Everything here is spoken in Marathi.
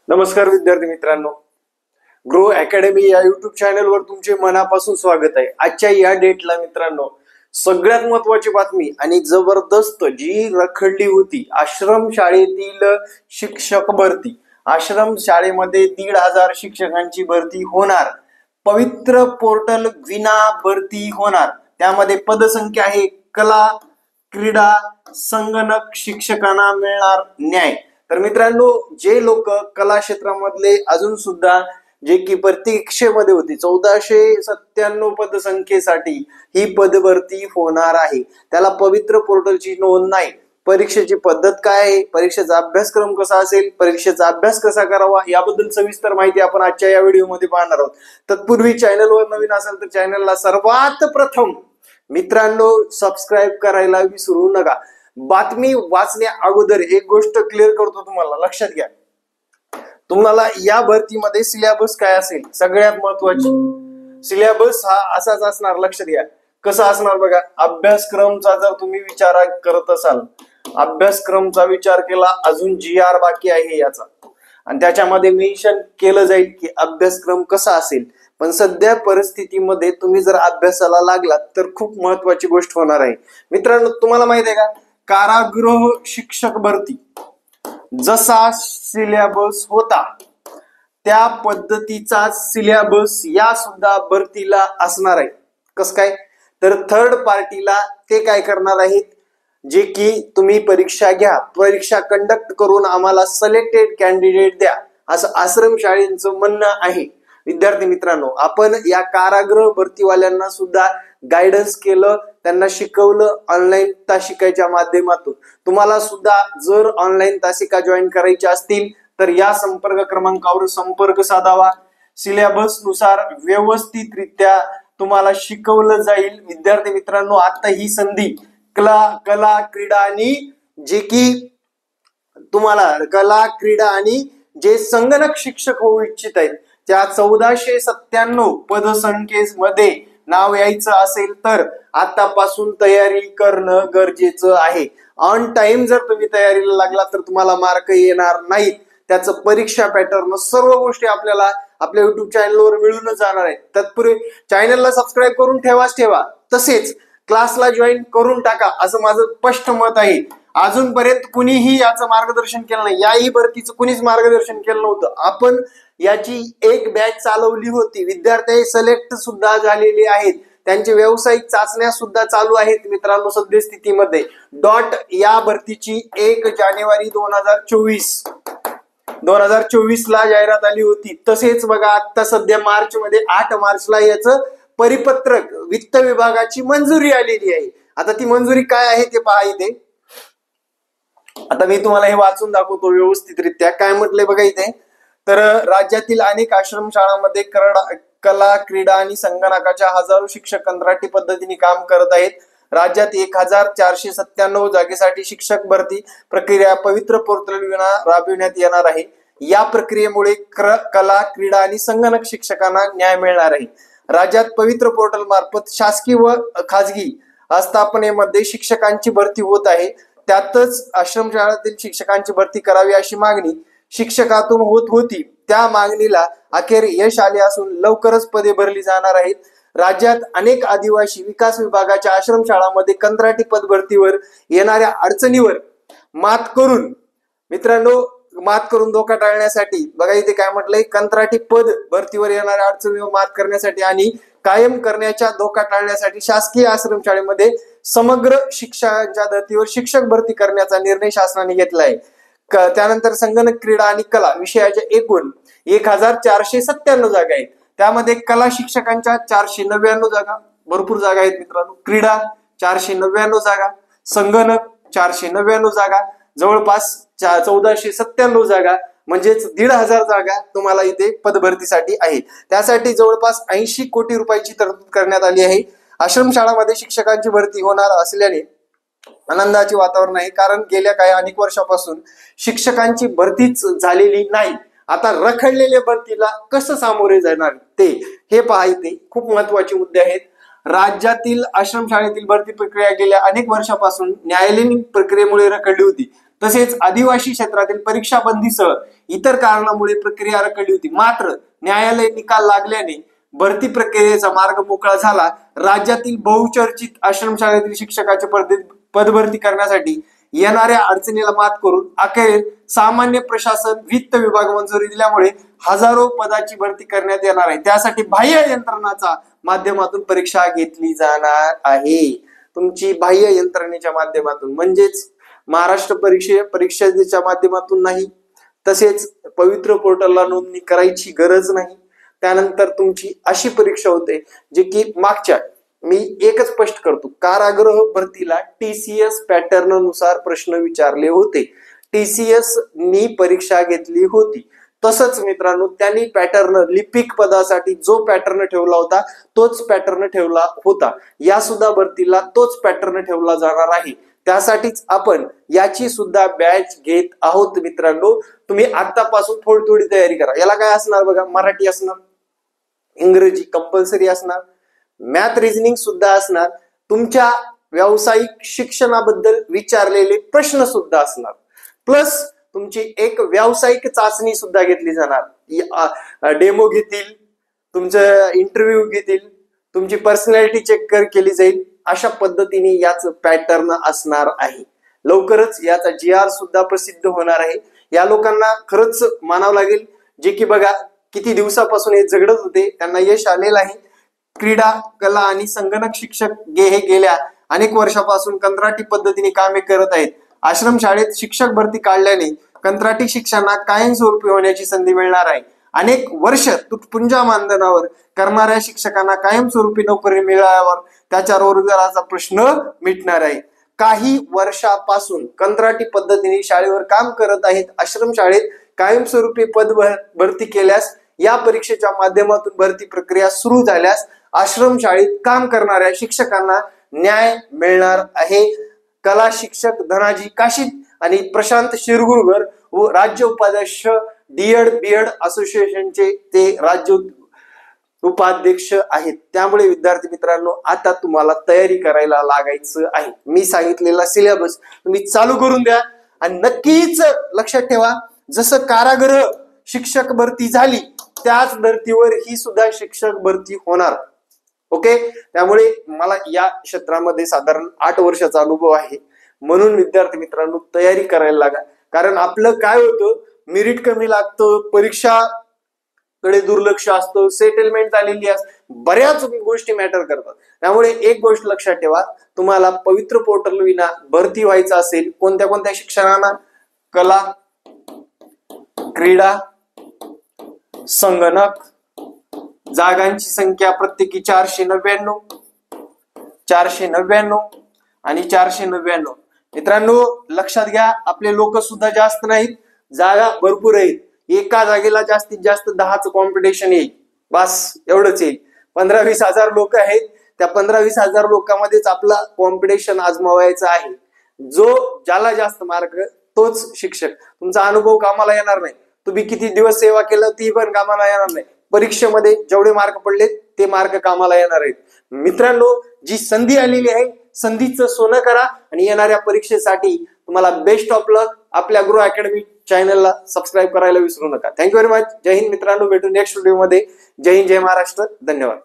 नमस्कार विद्यार्थी मित्रांनो, ग्रो अकॅडमी या युट्यूब चॅनलवर तुमचे मनापासून स्वागत आहे। आजच्या या डेटला मित्रांनो सगळ्यात महत्त्वाची बातमी आणि जबरदस्त जी रखडली होती आश्रम शाळेतील शिक्षक भरती। आश्रम शाळेमध्ये 1,500 शिक्षकांची भरती होणार। पवित्र पोर्टल विना भरती होणार। त्यामध्ये पदसंख्या आहे कला, क्रीडा, संगणक शिक्षकांना मिळणार न्याय। तर मित्रांनो, जे लोक कला क्षेत्रामधले अजून सुद्धा जे की प्रतीक्षेमध्ये होती 1497 पदसंख्येसाठी ही पदभरती होणार आहे। त्याला पवित्र पोर्टलची नोंद नाही। परीक्षेची पद्धत काय आहे, परीक्षेचा अभ्यासक्रम कसा असेल, परीक्षेचा अभ्यास कसा करावा याबद्दल सविस्तर माहिती आपण आजच्या या व्हिडिओमध्ये पाहणार आहोत। तत्पूर्वी चॅनलवर नवीन असेल तर चॅनलला सर्वात प्रथम मित्रांनो सबस्क्राइब करायला विसरू नका। बातमी वाचण्या अगोदर एक गोष्ट क्लिअर करतो, तुम्हाला लक्षात घ्या। तुम्हाला या भरतीमध्ये सिलेबस काय असेल, सगळ्यात महत्वाची सिलेबस हा असाच असणार, लक्षात घ्या। कसा असणार बघा, अभ्यासक्रमचा जर तुम्ही विचार करत असाल, अभ्यासक्रमचा विचार केला, अजून GR बाकी आहे याचा, आणि त्याच्यामध्ये मेन्शन केलं जाईल की अभ्यासक्रम कसा असेल। पण सध्या परिस्थितीमध्ये तुम्ही जर अभ्यासाला लागलात तर खूप महत्वाची गोष्ट होणार आहे। मित्रांनो, तुम्हाला माहित आहे का, कारागृह शिक्षक भरती जसा सिलेबस होता त्या पद्धतीचा सिलेबस या सुद्धा भरतीला असणार आहे। कसं काय, तर थर्ड पार्टीला ते काय करणार आहेत, जे की तुम्ही परीक्षा घ्या, परीक्षा कंडक्ट करून आम्हाला सिलेक्टेड कॅन्डिडेट द्या, असं आश्रम शाळेंचं म्हणणं आहे। विद्यार्थी मित्रांनो, आपण या कारागृह भरतीवाल्यांना सुद्धा गायडन्स केलं, त्यांना शिकवलं ऑनलाईन तासिकाच्या माध्यमातून। तुम्हाला सुद्धा जर ऑनलाईन तासिका जॉईन करायच्या असतील तर या संपर्क क्रमांकावर संपर्क साधावा। सिलेबस नुसार व्यवस्थितरित्या तुम्हाला शिकवलं जाईल। विद्यार्थी मित्रांनो, आता ही संधी कला क्रीडा आणि जे की तुम्हाला कला क्रीडा आणि जे संगणक शिक्षक होऊ इच्छित आहेत त्या 1497 पदसंख्येमध्ये नाव यायचं असेल तर आतापासून तयारी करणं गरजेचं आहे। ऑन टाइम जर तुम्ही तयारीला लागला तर तुम्हाला मार्क येणार नाहीत। त्याचं परीक्षा पॅटर्न सर्व गोष्टी आपल्याला आपल्या युट्यूब चॅनलवर मिळून जाणार आहेत। तत्पूर्वी चॅनलला सबस्क्राईब करून ठेवा, तसेच क्लासला जॉईन करून टाका, असं माझं स्पष्ट मत आहे। अजूनपर्यंत कुणीही याचं मार्गदर्शन केलं नाही, याही भरतीचं कुणीच मार्गदर्शन केलं नव्हतं। आपण याची एक बॅच चालवली होती, विद्यार्थी सिलेक्ट सुद्धा झालेले आहेत, त्यांचे व्यावसायिक चाचण्या सुद्धा चालू आहेत। मित्रांनो, सद्यस्थितीमध्ये डॉट या भरतीची 1 जानेवारी 2024 ला जाहिरात आली होती। तसेच बघा, आता सध्या मार्च मध्ये 8 मार्चला याचं परिपत्रक वित्त विभागाची मंजुरी आलेली आहे। आता ती मंजुरी काय आहे ते पहा इथे। आता मी तुम्हाला हे वाचून दाखवतो व्यवस्थितरित्या काय म्हटलंय बघा इथे। तर राज्यातील अनेक आश्रमशाळांमध्ये कला, क्रीडा आणि संगणकाच्या हजारो शिक्षक कंत्राटी पद्धतीने काम करत आहेत। राज्यात 1,497 जागेसाठी शिक्षक भरती प्रक्रिया पवित्र पोर्टल विना राबविण्यात येणार आहे। या प्रक्रियेमुळे कला, क्रीडा आणि संगणक शिक्षकांना न्याय मिळणार आहे। राज्यात पवित्र पोर्टल मार्फत शासकीय व खाजगी आस्थापनेमध्ये शिक्षकांची भरती होत आहे। त्यातच आश्रमशाळेतील शिक्षकांची भरती करावी अशी मागणी शिक्षकातून होत होती। त्या मागणीला अखेर यश आले असून लवकरच पदे भरली जाणार आहेत। राज्यात अनेक आदिवासी विकास विभागाच्या आश्रमशाळांमध्ये कंत्राटी पद भरतीवर येणाऱ्या अडचणीवर मात करून धोका टाळण्यासाठी बघा इथे काय म्हटलंय, कंत्राटी पद भरतीवर येणाऱ्या अडचणीवर मात करण्यासाठी आणि कायम करण्याच्या धोका टाळण्यासाठी शासकीय आश्रमशाळेमध्ये समग्र शिक्षणाच्या धर्तीवर शिक्षक भरती करण्याचा निर्णय शासनाने घेतला आहे। त्यानंतर संगणक, क्रीडा आणि कला विषयाच्या एकूण 1,497 जागा आहेत। त्यामध्ये कला शिक्षकांच्या 499 जागा, भरपूर जागा आहेत मित्रांनो। क्रीडा 499 जागा, संगणक 499 जागा, जवळपास 1497 जागा, म्हणजेच 1,500 जागा तुम्हाला इथे पदभरतीसाठी आहे। त्यासाठी जवळपास 80 कोटी रुपयाची तरतूद करण्यात आली आहे। आश्रमशाळांमध्ये शिक्षकांची भरती होणार असल्याने आनंदाचे वातावरण आहे, कारण गेल्या काही अनेक वर्षापासून शिक्षकांची भरतीच झालेली नाही। आता रखडलेल्या भरतीला कसं सामोरे जाणार ते हे पहा इथे खूप महत्वाचे मुद्दे आहेत। राज्यातील आश्रमशाळेतील भरती प्रक्रिया गेल्या अनेक वर्षापासून न्यायालयीन प्रक्रियेमुळे रखडली होती। तसेच आदिवासी क्षेत्रातील परीक्षा बंदीसह इतर कारणामुळे प्रक्रिया रखडली होती. मात्र न्यायालय निकाल लागल्याने भरती प्रक्रियेचा मार्ग मोकळा झाला. राज्यातील बहुचर्चित आश्रमशाळेतील शिक्षकाची पदभरती करण्यासाठी येणाऱ्या अडचणीला मात करून अखेर सामान्य प्रशासन वित्त विभाग मंजुरी दिल्यामुळे हजारो पदाची भरती करण्यात येणार आहे. त्यासाठी बाह्य यंत्रणाच्या माध्यमातून परीक्षा घेतली जाणार आहे. तुमची बाह्य यंत्रणेच्या माध्यमातून म्हणजेच महाराष्ट्र परीक्षेच्या माध्यमातून नाही, तसेच पवित्र पोर्टलला नोंदणी करायची गरज नाही. त्यानंतर तुमची अशी परीक्षा होते जी की मागच्या मी एकच स्पष्ट करतो, कारागृह भरतीला TCS पॅटर्न नुसार प्रश्न विचारले होते. TCS नी परीक्षा घेतली होती. तसंच मित्रांनो त्यांनी पॅटर्न लिपिक पदासाठी जो पॅटर्न ठेवला होता तोच पॅटर्न ठेवला होता. या सुद्धा भरतीला तोच पॅटर्न ठेवला जाणार आहे. त्यासाठीच आपण याची सुद्धा बॅच घेत आहोत मित्रांनो. तुम्ही आतापासून थोडी तयारी करा. याला काय असणार बघा, मराठी असणार, इंग्रजी कंपल्सरी असणार, मॅथ रिझनिंग सुद्धा असणार, तुमच्या व्यावसायिक शिक्षणाबद्दल विचारलेले प्रश्न सुद्धा असणार, प्लस तुमची एक व्यावसायिक चाचणी सुद्धा घेतली जाणार. डेमो घेतील, तुमचं इंटरव्ह्यू घेतील, तुमची पर्सनॅलिटी चेक केली जाईल. अशा पद्धतीने याच पॅटर्न असणार आहे. लवकरच याचा GR सुद्धा प्रसिद्ध होणार आहे. या लोकांना खरंच मानावं लागेल, जे की बघा किती दिवसापासून हे झगडत होते, त्यांना यश आलेलं आहे. क्रीडा, कला आणि संगणक शिक्षक हे गेल्या अनेक वर्षापासून कंत्राटी पद्धतीने कामे करत आहेत. आश्रमशाळेत शिक्षक भरती काढल्याने कंत्राटी शिक्षकांना कायमस्वरूपी होण्याची संधी मिळणार आहे. अनेक वर्ष तुटपुंजा मानधनावर करणाऱ्या शिक्षकांना कायमस्वरूपी नोकरी मिळाल्यावर त्याच्या रोजगाराचा प्रश्न मिटणार आहे. काही वर्षापासून कंत्राटी पद्धतीने शाळेवर काम करत आहेत. आश्रमशाळेत कायमस्वरूपी पद भरती केल्यास, या परीक्षेच्या माध्यमातून भरती प्रक्रिया सुरू झाल्यास आश्रमशाळेत काम करणाऱ्या शिक्षकांना न्याय मिळणार आहे. कला शिक्षक धनाजी काशीद आणि प्रशांत शिरगुरकर व राज्य उपाध्यक्ष DED असोसिएशनचे ते राज्य उपाध्यक्ष आहेत. त्यामुळे विद्यार्थी मित्रांनो आता तुम्हाला तयारी करायला लागायचं आहे. मी सांगितलेला सिलेबस तुम्ही चालू करून द्या आणि नक्कीच लक्षात ठेवा, जसं कारागृह शिक्षक भरती झाली त्याच धर्तीवर ही सुद्धा शिक्षक भरती होणार. ओके, त्यामुळे मला या क्षेत्रामध्ये साधारण 8 वर्षाचा अनुभव आहे. म्हणून विद्यार्थी मित्रांनो तयारी करायला लागा. कारण आपलं काय होतं, मेरिट कमी लागतं, परीक्षाकडे दुर्लक्ष असतं, सेटलमेंट झालेली असते, बऱ्याच गोष्टी मॅटर करतात. त्यामुळे एक गोष्ट लक्षात ठेवा, तुम्हाला पवित्र पोर्टल विना भरती व्हायचं असेल कोणत्या शिक्षणाला, कला, क्रीडा, संगणक, जागांची संख्या प्रत्येकी 499 आणि 499. मित्रांनो लक्षात घ्या, आपले लोक सुद्धा जास्त नाहीत, जागा भरपूर आहेत. एका जागेला जास्तीत जास्त 10चं कॉम्पिटिशन येईल, बस एवढंच येईल. 15-20 हजार लोक आहेत, त्या 15-20 हजार लोकांमध्येच आपला कॉम्पिटिशन आजमावायचा आहे. ज्याला जास्त मार्क तोच शिक्षक. तुमचा अनुभव कामाला येणार नाही, तुम्ही किती दिवस सेवा केलं ती पण कामाला येणार नाही. परीक्षेमध्ये जेवढे मार्क पडले ते मार्क कामाला येणार आहेत. मित्रांनो जी संधी आलेली आहे, संधीचं सोनं करा आणि येणाऱ्या परीक्षेसाठी तुम्हाला बेस्ट ऑफ लक. आपल्या गुरु अकॅडमी चॅनलला सबस्क्राईब करायला विसरू नका. Thank you very much. जय हिंद मित्रांनो, भेटू नेक्स्ट व्हिडिओ मध्ये. जय हिंद, जय महाराष्ट्र. धन्यवाद.